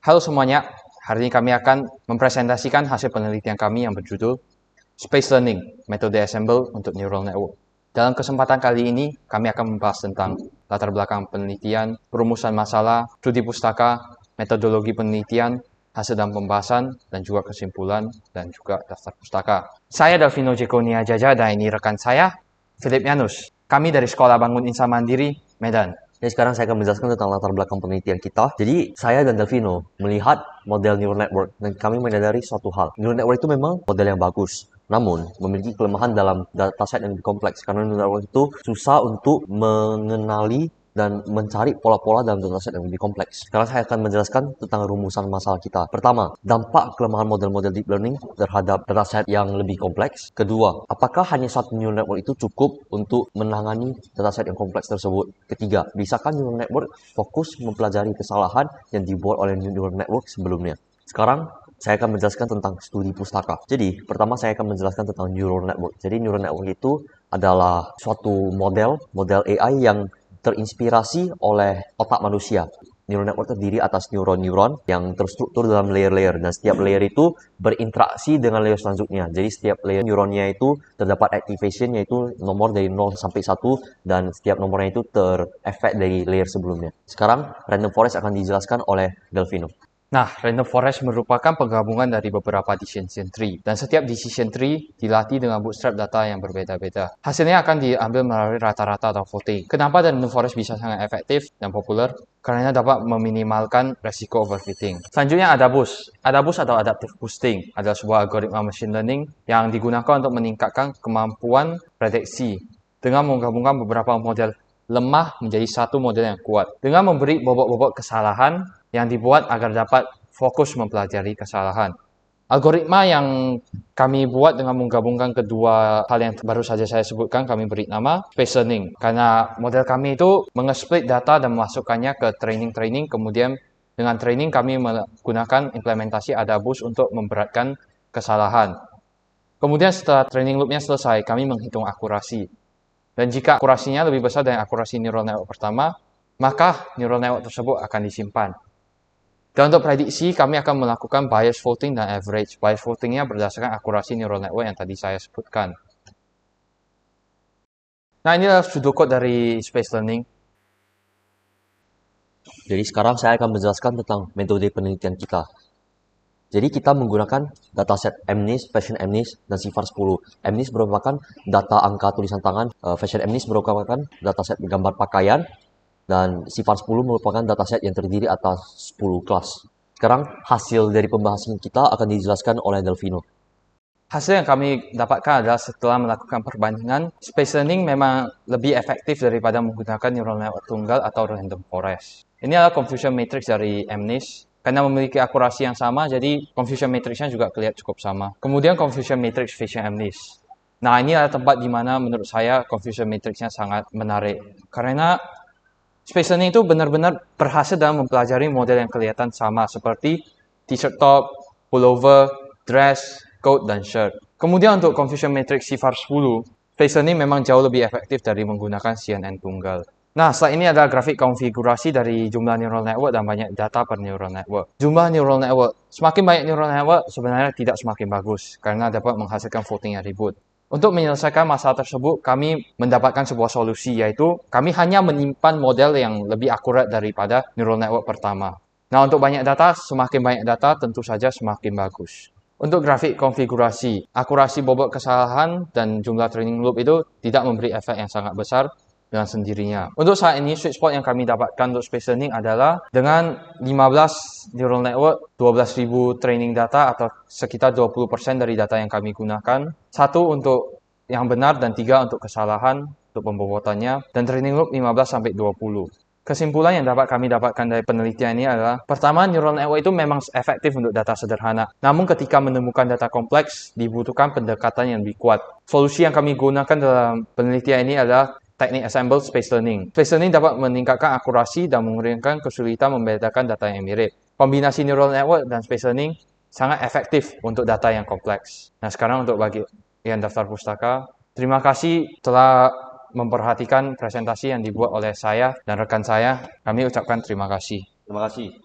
Halo semuanya, hari ini kami akan mempresentasikan hasil penelitian kami yang berjudul Space Learning, Metode Assemble untuk Neural Network. Dalam kesempatan kali ini, kami akan membahas tentang latar belakang penelitian, perumusan masalah, studi pustaka, metodologi penelitian, hasil dan pembahasan, dan juga kesimpulan, dan juga daftar pustaka. Saya Delvino Jekonia Jaja, dan ini rekan saya, Philip Yanus. Kami dari Sekolah Bangun Insan Mandiri, Medan. Jadi sekarang saya akan menjelaskan tentang latar belakang penelitian kita. Jadi saya dan Delvino melihat model neural network dan kami menyadari suatu hal. Neural network itu memang model yang bagus, namun memiliki kelemahan dalam dataset yang lebih kompleks karena neural network itu susah untuk mengenali dan mencari pola-pola dalam dataset yang lebih kompleks. Sekarang saya akan menjelaskan tentang rumusan masalah kita. Pertama, dampak kelemahan model-model deep learning terhadap dataset yang lebih kompleks. Kedua, apakah hanya satu neural network itu cukup untuk menangani dataset yang kompleks tersebut? Ketiga, bisakah neural network fokus mempelajari kesalahan yang dibuat oleh neural network sebelumnya? Sekarang saya akan menjelaskan tentang studi pustaka. Jadi, pertama saya akan menjelaskan tentang neural network. Jadi, neural network itu adalah suatu model AI yang terinspirasi oleh otak manusia. Neural network terdiri atas neuron-neuron yang terstruktur dalam layer-layer dan setiap layer itu berinteraksi dengan layer selanjutnya. Jadi setiap layer neuronnya itu terdapat activation yaitu nomor dari 0 sampai 1 dan setiap nomornya itu terefek dari layer sebelumnya. Sekarang random forest akan dijelaskan oleh Delvino. Nah, random forest merupakan penggabungan dari beberapa decision tree, dan setiap decision tree dilatih dengan bootstrap data yang berbeda-beda. Hasilnya akan diambil melalui rata-rata atau voting. Kenapa random forest bisa sangat efektif dan populer? Karena dapat meminimalkan resiko overfitting. Selanjutnya ada ADABUS. ADABUS atau Adaptive Boosting adalah sebuah algoritma machine learning yang digunakan untuk meningkatkan kemampuan prediksi dengan menggabungkan beberapa model lemah menjadi satu model yang kuat. Dengan memberi bobot-bobot kesalahan yang dibuat agar dapat fokus mempelajari kesalahan. Algoritma yang kami buat dengan menggabungkan kedua hal yang baru saja saya sebutkan, kami beri nama Space Learning. Karena model kami itu mengesplit data dan memasukkannya ke training, kemudian dengan training kami menggunakan implementasi ADABUS untuk memberatkan kesalahan. Kemudian setelah training loopnya selesai, kami menghitung akurasi. Dan jika akurasinya lebih besar dari akurasi neural network pertama, maka neural network tersebut akan disimpan. Dan untuk prediksi, kami akan melakukan bias voting dan average. Bias votingnya berdasarkan akurasi neural network yang tadi saya sebutkan. Nah, inilah pseudocode dari Space Learning. Jadi sekarang saya akan menjelaskan tentang metode penelitian kita. Jadi kita menggunakan dataset MNIST, Fashion MNIST, dan CIFAR 10. MNIST merupakan data angka tulisan tangan, Fashion MNIST merupakan dataset gambar pakaian, dan CIFAR 10 merupakan dataset yang terdiri atas 10 kelas. Sekarang hasil dari pembahasan kita akan dijelaskan oleh Delvino. Hasil yang kami dapatkan adalah setelah melakukan perbandingan, Space Learning memang lebih efektif daripada menggunakan neural network tunggal atau random forest. Ini adalah confusion matrix dari MNIST. Karena memiliki akurasi yang sama, jadi confusion matrixnya juga kelihatan cukup sama. Kemudian confusion matrix Fashion MNIST. Nah, ini adalah tempat di mana menurut saya confusion matrixnya sangat menarik. Karena Space Learning itu benar-benar berhasil dalam mempelajari model yang kelihatan sama seperti t-shirt top, pullover, dress, coat, dan shirt. Kemudian untuk confusion matrix CIFAR 10, Space Learning memang jauh lebih efektif dari menggunakan CNN tunggal. Nah, setelah ini adalah grafik konfigurasi dari jumlah neural network dan banyak data per neural network. Jumlah neural network. Semakin banyak neural network sebenarnya tidak semakin bagus karena dapat menghasilkan voting yang ribut. Untuk menyelesaikan masalah tersebut, kami mendapatkan sebuah solusi, yaitu kami hanya menyimpan model yang lebih akurat daripada neural network pertama. Nah, untuk banyak data, semakin banyak data tentu saja semakin bagus. Untuk grafik konfigurasi, akurasi bobot kesalahan dan jumlah training loop itu tidak memberi efek yang sangat besar dengan sendirinya. Untuk saat ini, sweet spot yang kami dapatkan untuk Space Learning adalah dengan 15 neural network, 12.000 training data atau sekitar 20% dari data yang kami gunakan. Satu untuk yang benar dan 3 untuk kesalahan untuk pembobotannya. Dan training loop 15-20. Kesimpulan yang dapat kami dapatkan dari penelitian ini adalah, pertama, neural network itu memang efektif untuk data sederhana. Namun ketika menemukan data kompleks, dibutuhkan pendekatan yang lebih kuat. Solusi yang kami gunakan dalam penelitian ini adalah teknik Assemble Space Learning. Space Learning dapat meningkatkan akurasi dan mengurangi kesulitan membedakan data yang mirip. Kombinasi neural network dan Space Learning sangat efektif untuk data yang kompleks. Nah, sekarang untuk bagian daftar pustaka, terima kasih telah memperhatikan presentasi yang dibuat oleh saya dan rekan saya. Kami ucapkan terima kasih. Terima kasih.